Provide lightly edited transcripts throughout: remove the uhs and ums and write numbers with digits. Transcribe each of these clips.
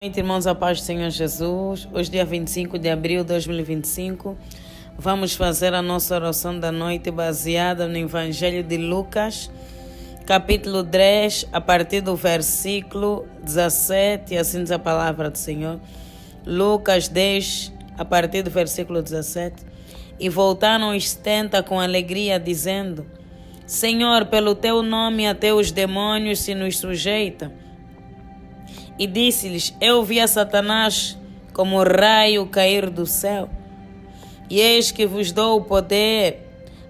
Noite, irmãos, a paz do Senhor Jesus. Hoje, dia 25 de abril de 2025, vamos fazer a nossa oração da noite baseada no Evangelho de Lucas, capítulo 10, a partir do versículo 17, e assim diz a palavra do Senhor. Lucas 10, a partir do versículo 17. E voltaram os 70 com alegria, dizendo: Senhor, pelo teu nome até os demônios se nos sujeitam. E disse-lhes: Eu vi a Satanás como raio cair do céu. E eis que vos dou o poder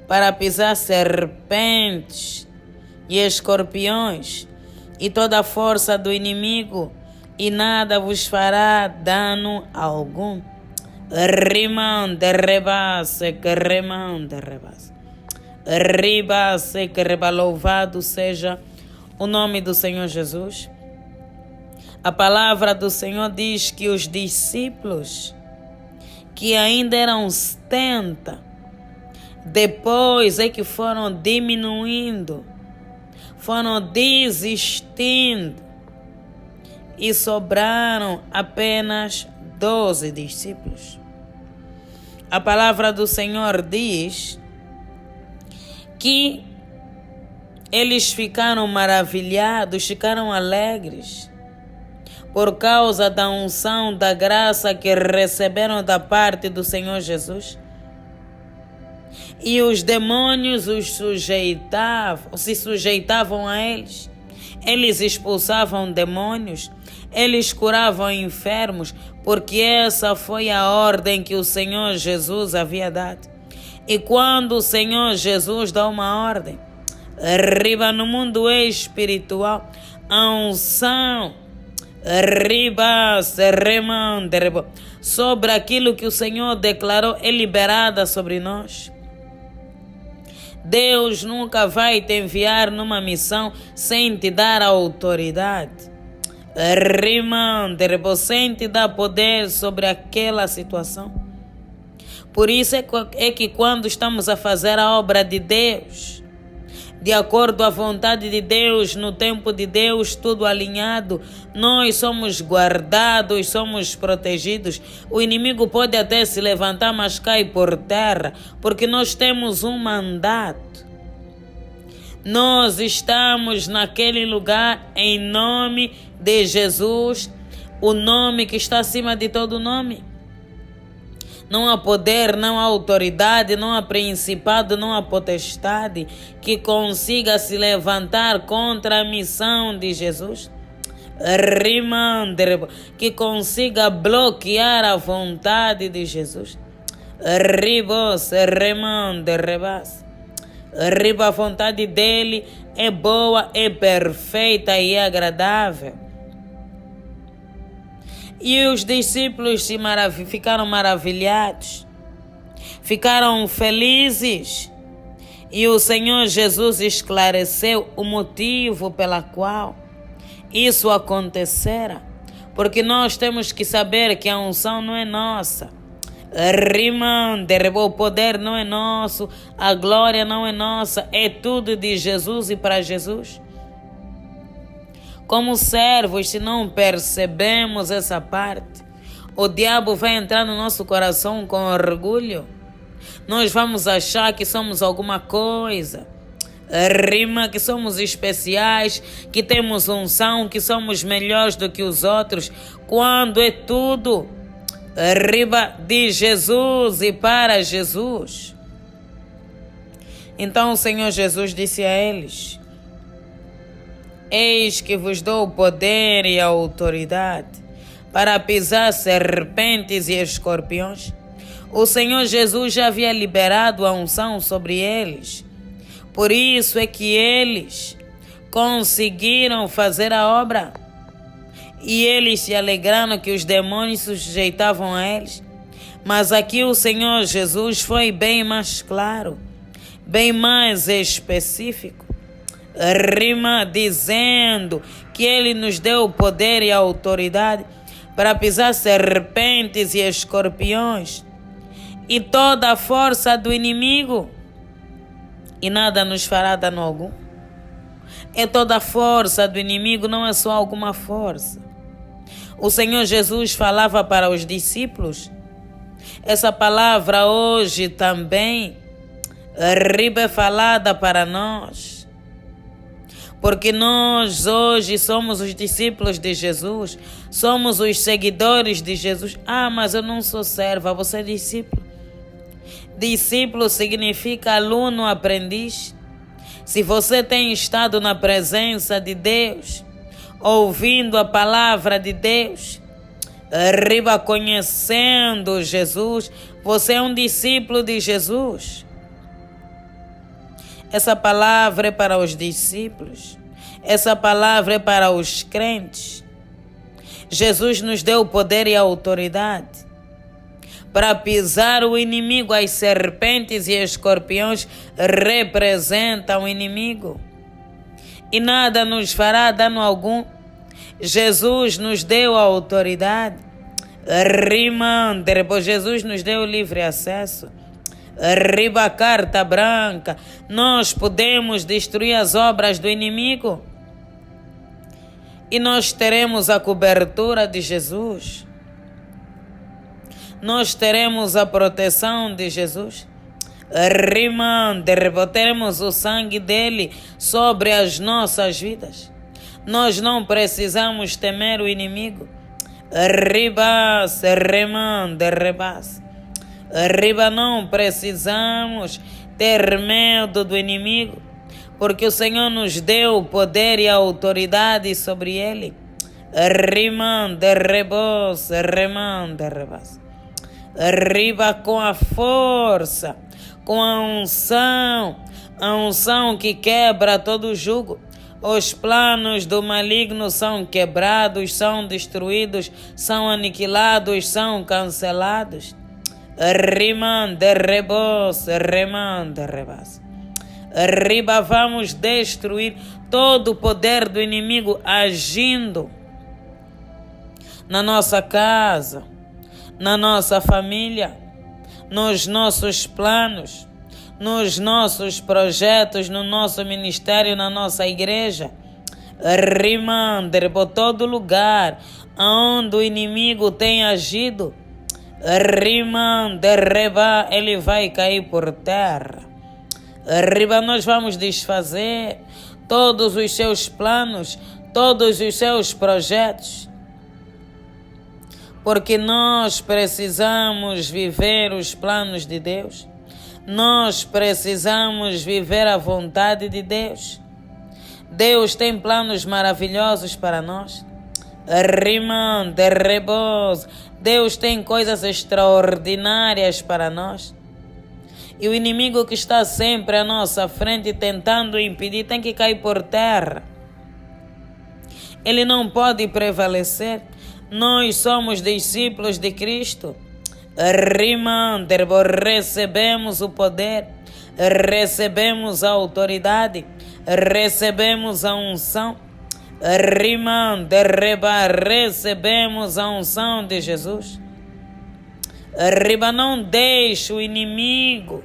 para pisar serpentes e escorpiões e toda a força do inimigo, e nada vos fará dano algum. Rimão de rebase, que rimão de rebase. Ribase, que reba, louvado seja o nome do Senhor Jesus. A palavra do Senhor diz que os discípulos, que ainda eram 70, depois é que foram diminuindo, foram desistindo e sobraram apenas 12 discípulos. A palavra do Senhor diz que eles ficaram maravilhados, ficaram alegres, por causa da unção, da graça que receberam da parte do Senhor Jesus. E os demônios se sujeitavam a eles. Eles expulsavam demônios, eles curavam enfermos, porque essa foi a ordem que o Senhor Jesus havia dado. E quando o Senhor Jesus dá uma ordem, arriba no mundo espiritual, a unção sobre aquilo que o Senhor declarou é liberada sobre nós. Deus nunca vai te enviar numa missão sem te dar autoridade, sem te dar poder sobre aquela situação. Por isso é que quando estamos a fazer a obra de Deus, de acordo à vontade de Deus, no tempo de Deus, tudo alinhado, nós somos guardados, somos protegidos. O inimigo pode até se levantar, mas cai por terra, porque nós temos um mandato. Nós estamos naquele lugar em nome de Jesus, o nome que está acima de todo nome. Não há poder, não há autoridade, não há principado, não há potestade que consiga se levantar contra a missão de Jesus. Que consiga bloquear a vontade de Jesus. A vontade dele é boa, é perfeita e agradável. E os discípulos ficaram maravilhados, ficaram felizes. E o Senhor Jesus esclareceu o motivo pela qual isso acontecera. Porque nós temos que saber que a unção não é nossa. O poder não é nosso, a glória não é nossa, é tudo de Jesus e para Jesus. Como servos, se não percebemos essa parte, o diabo vai entrar no nosso coração com orgulho. Nós vamos achar que somos alguma coisa, que somos especiais, que temos unção, que somos melhores do que os outros, quando é tudo de Jesus e para Jesus. Então o Senhor Jesus disse a eles: Eis que vos dou o poder e a autoridade para pisar serpentes e escorpiões. O Senhor Jesus já havia liberado a unção sobre eles. Por isso é que eles conseguiram fazer a obra. E eles se alegraram que os demônios se sujeitavam a eles. Mas aqui o Senhor Jesus foi bem mais claro, bem mais específico. Dizendo que ele nos deu o poder e a autoridade para pisar serpentes e escorpiões e toda a força do inimigo, e nada nos fará dano algum. É toda a força do inimigo, não é só alguma força. o Senhor Jesus falava para os discípulos. Essa palavra hoje também é falada para nós. Porque nós hoje somos os discípulos de Jesus, somos os seguidores de Jesus. Ah, mas eu não sou serva, você é discípulo. Discípulo significa aluno, aprendiz. Se você tem estado na presença de Deus, ouvindo a palavra de Deus, conhecendo Jesus, você é um discípulo de Jesus. Essa palavra é para os discípulos. Essa palavra é para os crentes. Jesus nos deu o poder e a autoridade para pisar o inimigo. As serpentes e escorpiões representam o inimigo. E nada nos fará dano algum. Jesus nos deu a autoridade. Jesus nos deu livre acesso. A carta branca. Nós podemos destruir as obras do inimigo. E nós teremos a cobertura de Jesus. Nós teremos a proteção de Jesus. Teremos o sangue dele sobre as nossas vidas. Nós não precisamos temer o inimigo. Não precisamos ter medo do inimigo, porque o Senhor nos deu o poder e a autoridade sobre ele. Com a força, com a unção que quebra todo jugo. Os planos do maligno são quebrados, são destruídos, são aniquilados, são cancelados. Vamos destruir todo o poder do inimigo agindo na nossa casa, na nossa família, nos nossos planos, nos nossos projetos, no nosso ministério, na nossa igreja. Por todo lugar onde o inimigo tem agido, ele vai cair por terra. Nós vamos desfazer todos os seus planos, todos os seus projetos, porque nós precisamos viver os planos de Deus. Nós precisamos viver a vontade de Deus. Deus tem planos maravilhosos para nós. Deus tem coisas extraordinárias para nós. E o inimigo que está sempre à nossa frente tentando impedir tem que cair por terra. Ele não pode prevalecer. Nós somos discípulos de Cristo. Recebemos o poder, recebemos a autoridade, recebemos a unção. Recebemos a unção de Jesus. Não deixe o inimigo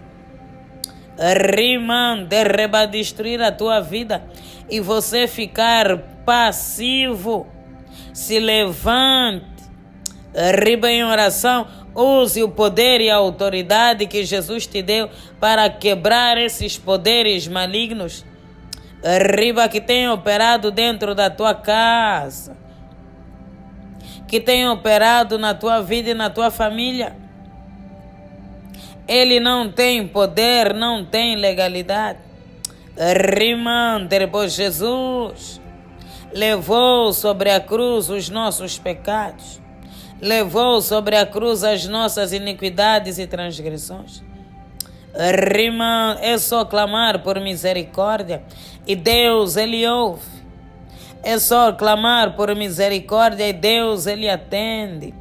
destruir a tua vida e você ficar passivo. Se levante, em oração, use o poder e a autoridade que Jesus te deu para quebrar esses poderes malignos que tem operado dentro da tua casa, que tem operado na tua vida e na tua família. Ele não tem poder, não tem legalidade. Pois Jesus levou sobre a cruz os nossos pecados, levou sobre a cruz as nossas iniquidades e transgressões. É só clamar por misericórdia e Deus, Ele ouve. É só clamar por misericórdia e Deus, Ele atende.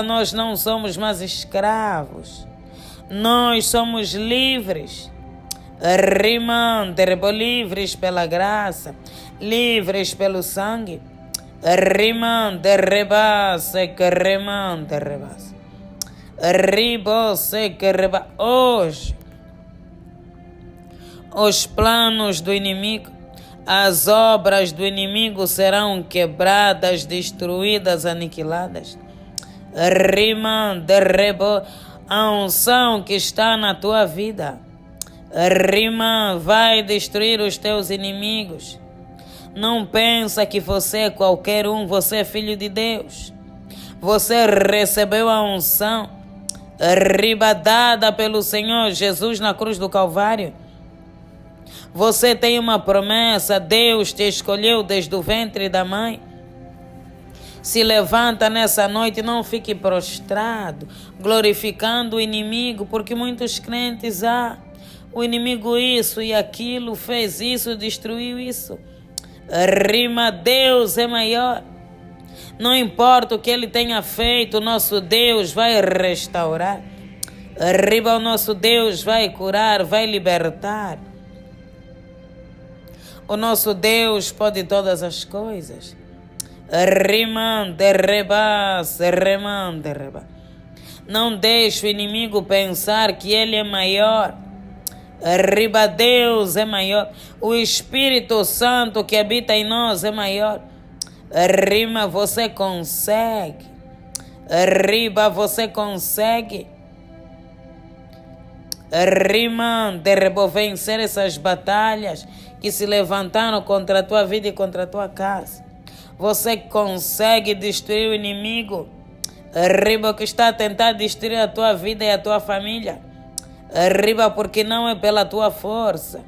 Nós não somos mais escravos, nós somos livres. Livres pela graça, livres pelo sangue. Hoje, os planos do inimigo As obras do inimigo serão quebradas, destruídas, aniquiladas. Rima de rebo, a unção que está na tua vida. Rima vai destruir os teus inimigos. Não pensa que você é qualquer um, você é filho de Deus. Você recebeu a unção dada pelo Senhor Jesus na cruz do Calvário. Você tem uma promessa, Deus te escolheu desde o ventre da mãe. Se levanta nessa noite, não fique prostrado, glorificando o inimigo, porque muitos crentes, o inimigo isso e aquilo, fez isso, destruiu isso. Rima, Deus é maior. Não importa o que ele tenha feito, o nosso Deus vai restaurar. Rima, o nosso Deus vai curar, vai libertar. O nosso Deus pode todas as coisas. Não deixe o inimigo pensar que ele é maior. Deus é maior. O Espírito Santo que habita em nós é maior. Você consegue. Você consegue. Vencer essas batalhas que se levantaram contra a tua vida e contra a tua casa. Você consegue destruir o inimigo que está a tentar destruir a tua vida e a tua família. Porque não é pela tua força,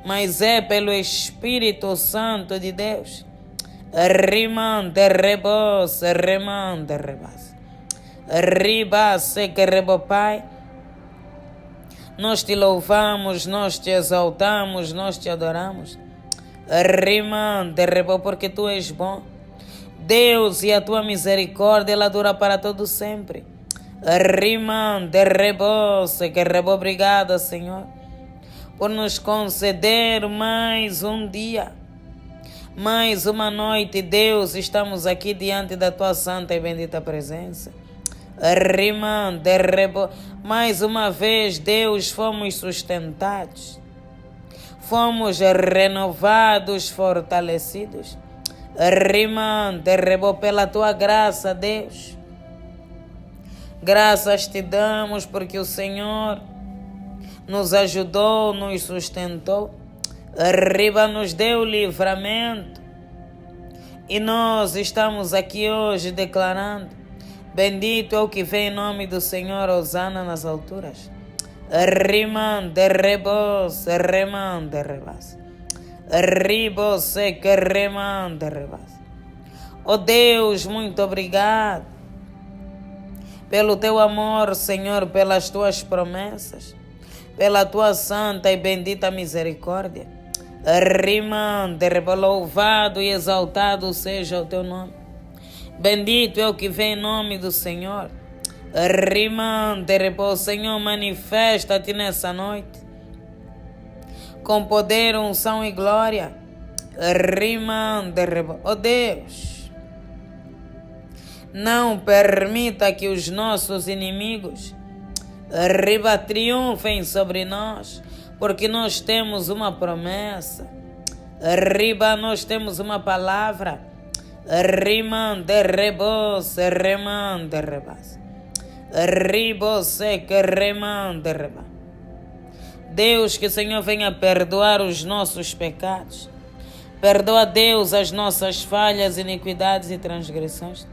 mas é pelo Espírito Santo de Deus. Pai, nós te louvamos, nós te exaltamos, nós te adoramos. Porque tu és bom. Deus, e a tua misericórdia, ela dura para todo sempre. Obrigada, Senhor, por nos conceder mais um dia, mais uma noite. Deus, estamos aqui diante da tua santa e bendita presença. Mais uma vez, Deus, fomos sustentados, fomos renovados, fortalecidos. Pela tua graça, Deus. Graças te damos porque o Senhor nos ajudou, nos sustentou. Nos deu livramento. E nós estamos aqui hoje declarando: bendito é o que vem em nome do Senhor, hosana nas alturas. Oh Deus, muito obrigado pelo teu amor, Senhor, pelas tuas promessas, pela tua santa e bendita misericórdia. Louvado e exaltado seja o teu nome. Bendito é o que vem em nome do Senhor. Senhor, manifesta-te nessa noite com poder, unção e glória. Oh Deus, não permita que os nossos inimigos triunfem sobre nós, porque nós temos uma promessa. Nós temos uma palavra. Deus, que o Senhor venha perdoar os nossos pecados. Perdoa, Deus, as nossas falhas, iniquidades e transgressões.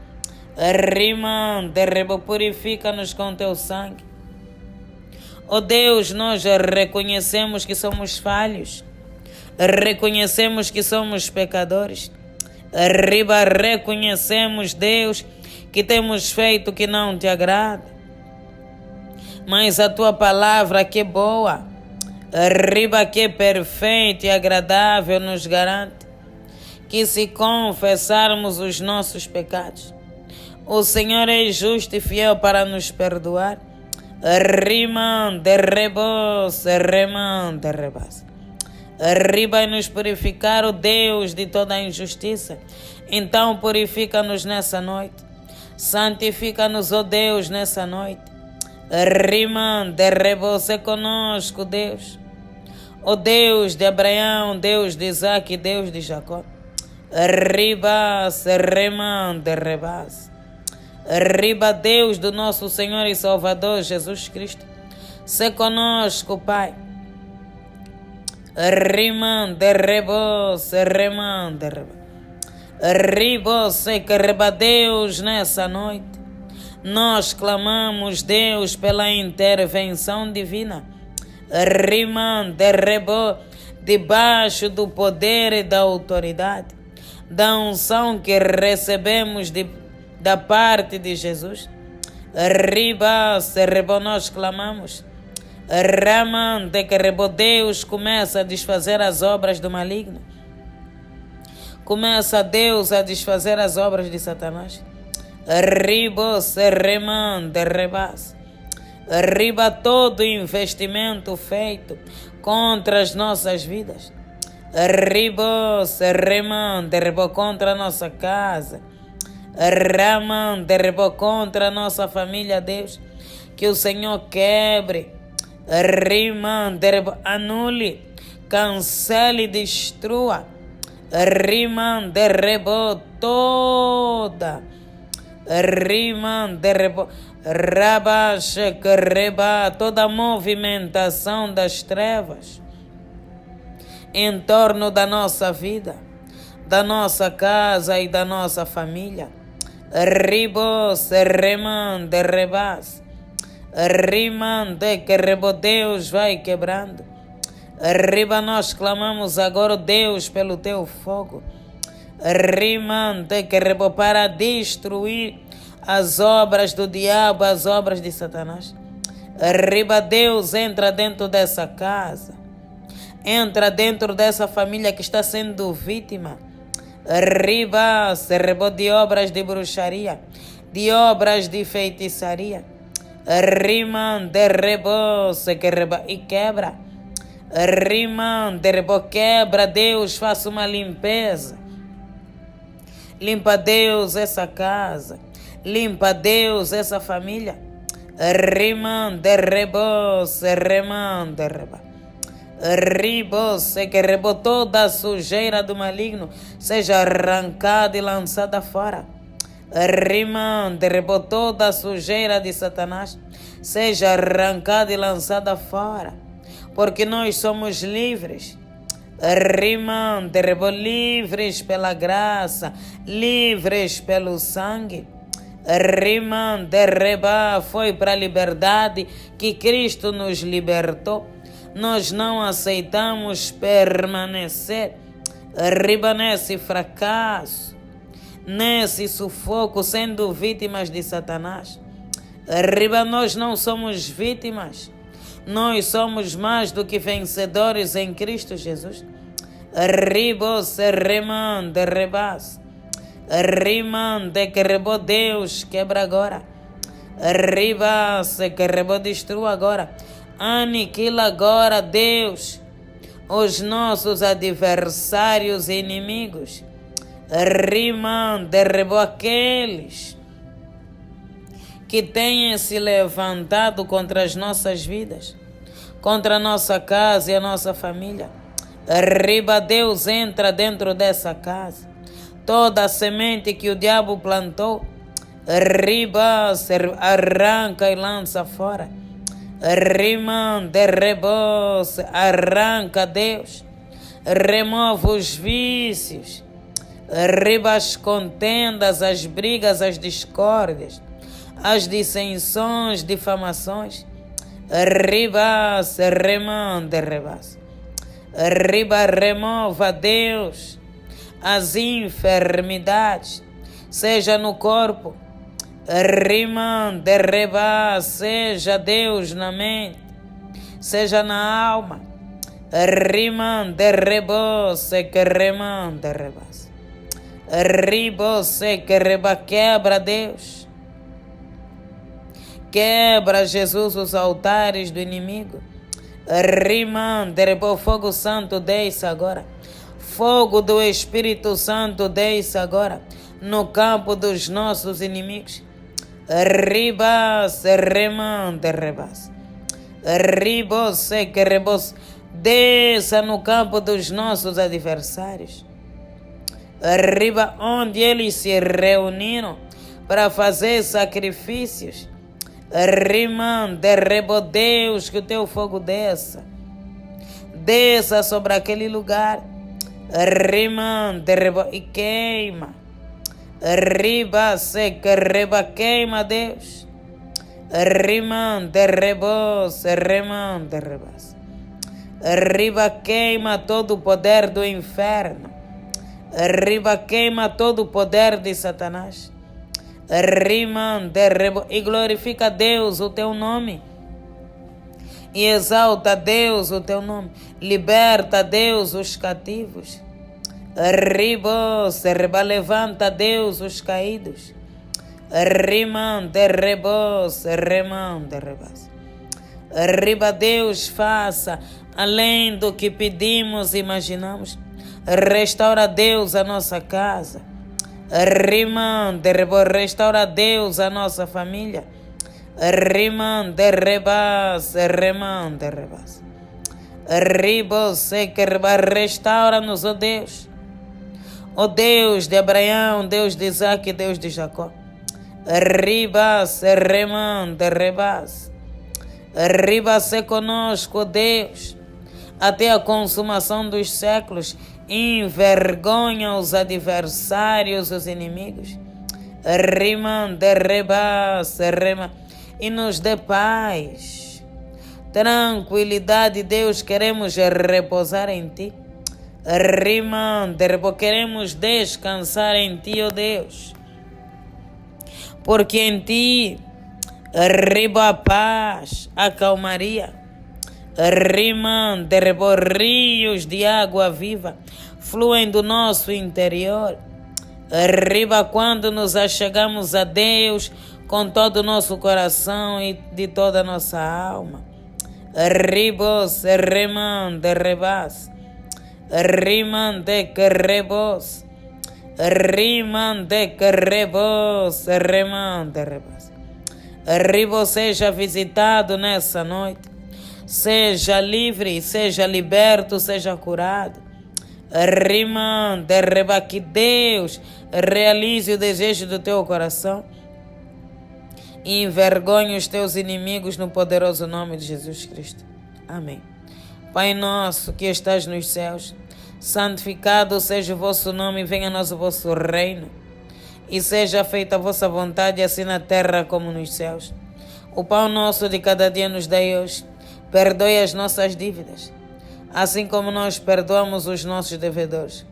Purifica-nos com teu sangue. Oh Deus, nós reconhecemos que somos falhos. Reconhecemos que somos pecadores. Reconhecemos, Deus, que temos feito o que não te agrada. Mas a tua palavra, que é boa, que é perfeita e agradável, nos garante que se confessarmos os nossos pecados, o Senhor é justo e fiel para nos perdoar. E nos purificar, o Deus de toda a injustiça. Então purifica-nos nessa noite. Santifica-nos, ó Deus, nessa noite. Se conosco, Deus. O Deus de Abraão, Deus de Isaac, Deus de Jacó. Ribas, remande, rebas. Riba, Deus do nosso Senhor e Salvador Jesus Cristo. Se conosco, Pai. Rimande, rebos, remande, rebas. Ribos, que reba, Deus, nessa noite. Nós clamamos, Deus, pela intervenção divina. Rimande, rebo, debaixo do poder e da autoridade, da unção que recebemos da parte de Jesus. Ribas, rebo, nós clamamos. Ramande, que rebo, Deus começa a desfazer as obras do maligno. Começa Deus a desfazer as obras de Satanás. Ribos, remande, rebas. Riba todo investimento feito contra as nossas vidas. Ribos, remande, rebo, contra a nossa casa. Ramande, rebo, contra a nossa família, Deus. Que o Senhor quebre. Rimande, rebo, anule, cancele e destrua. Rimande, rebo, toda. Rimande, rebo, rabaxa, que reba, toda a movimentação das trevas em torno da nossa vida, da nossa casa e da nossa família. Ribos, remande, rebas. Rimande, que rebo, Deus vai quebrando. Riba, nós clamamos agora, Deus, pelo teu fogo. Rimande, que rebo, para destruir as obras do diabo, as obras de Satanás. Riba, Deus, entra dentro dessa casa. Entra dentro dessa família que está sendo vítima. Riba, se rebo, de obras de bruxaria, de obras de feitiçaria. Rimande, rebo, se que reba, e quebra. Rimande, rebo, quebra, Deus, faça uma limpeza. Limpa, Deus, essa casa. Limpa, Deus, essa família. Rimande, rebos, remande, reba. Ribos, que rebo, toda a sujeira do maligno seja arrancada e lançada fora. Rimande, rebo, toda a sujeira de Satanás seja arrancada e lançada fora. Porque nós somos livres. Rimande, rebo, livres pela graça, livres pelo sangue. Rimande, reba, foi para a liberdade que Cristo nos libertou. Nós não aceitamos permanecer, riba, nesse fracasso, nesse sufoco, sendo vítimas de Satanás. Riba, nós não somos vítimas. Nós somos mais do que vencedores em Cristo Jesus. Ribos, remande, rebas. Rimande, que rebo, Deus, quebra agora. Ribas, que rebo, destrua agora. Aniquila agora, Deus, os nossos adversários e inimigos. Rimande, rebo, aqueles que tenham se levantado contra as nossas vidas, contra a nossa casa e a nossa família. Riba, Deus, entra dentro dessa casa. Toda a semente que o diabo plantou, riba, arranca e lança fora. Rimande, rebos, arranca, Deus. Remove os vícios. Riba, as contendas, as brigas, as discórdias, as dissensões, difamações. Ribas, remande, rebas. Riba, remova, Deus, as enfermidades, seja no corpo. Rimande, rebas, seja, Deus, na mente, seja na alma. Rimande, rebos, que remande, rebas. Ribos, que reba, quebra, Deus. Quebra, Jesus, os altares do inimigo. Rimande, rebo, fogo santo, desce agora. Fogo do Espírito Santo, desce agora no campo dos nossos inimigos. Ribas, remande, rebas. Ribos, que rebos, desça no campo dos nossos adversários. Arriba onde eles se reuniram para fazer sacrifícios. Rimande, rebo Deus, que o teu fogo desça. Desça sobre aquele lugar. Rimande, rebo e queima. Riba seca, reba queima, Deus. Rimande, rebos, remande, rebas. Riba queima todo o poder do inferno. Riba queima todo o poder de Satanás. Rimande, rebo e glorifica Deus o teu nome. E exalta Deus o teu nome. Liberta Deus os cativos. Ribos, reba, levanta Deus os caídos. Rimande, rebos, remande, rebas. Riba, Deus faça além do que pedimos e imaginamos. Restaura Deus a nossa casa. Rimande, rebo, restaura Deus a nossa família. Rimande, rebas, remande, rebas. Ribos, seca, reba, restaura-nos, ó Deus. Ó Deus de Abraão, Deus de Isaac, Deus de Jacó. Ribas, remande, rebas. Riba-se conosco, ó Deus, até a consumação dos séculos. Envergonha os adversários, os inimigos. Rimande, rebas, rema, e nos dê paz, tranquilidade, Deus. Queremos repousar em Ti. Rimande, queremos descansar em Ti, ó Deus, porque em Ti riba a paz, a calmaria. Rimande, rios de água viva fluem do nosso interior. Riba quando nos achegamos a Deus com todo o nosso coração e de toda a nossa alma. Ribos, remande, rebas. Rimande, que rebos. Rimande, que rebos, remande, rebas. Ribo seja visitado nessa noite. Seja livre, seja liberto, seja curado. Rimande, reba, que Deus realize o desejo do teu coração e envergonhe os teus inimigos no poderoso nome de Jesus Cristo. Amém. Pai nosso que estás nos céus, santificado seja o vosso nome, venha a nós o vosso reino e seja feita a vossa vontade, assim na terra como nos céus. O pão nosso de cada dia nos dai hoje. Perdoe as nossas dívidas, assim como nós perdoamos os nossos devedores.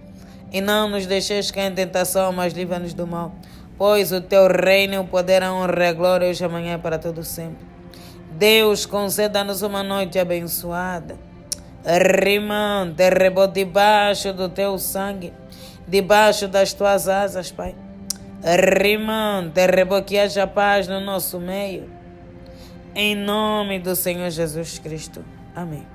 E não nos deixeis cair em tentação, mas livra-nos do mal. Pois o teu reino, o poder, a honra e a glória, hoje e amanhã para todo sempre. Deus, conceda-nos uma noite abençoada. Rimande, rebo, debaixo do teu sangue, debaixo das tuas asas, Pai. Rimande, rebo, que haja paz no nosso meio. Em nome do Senhor Jesus Cristo. Amém.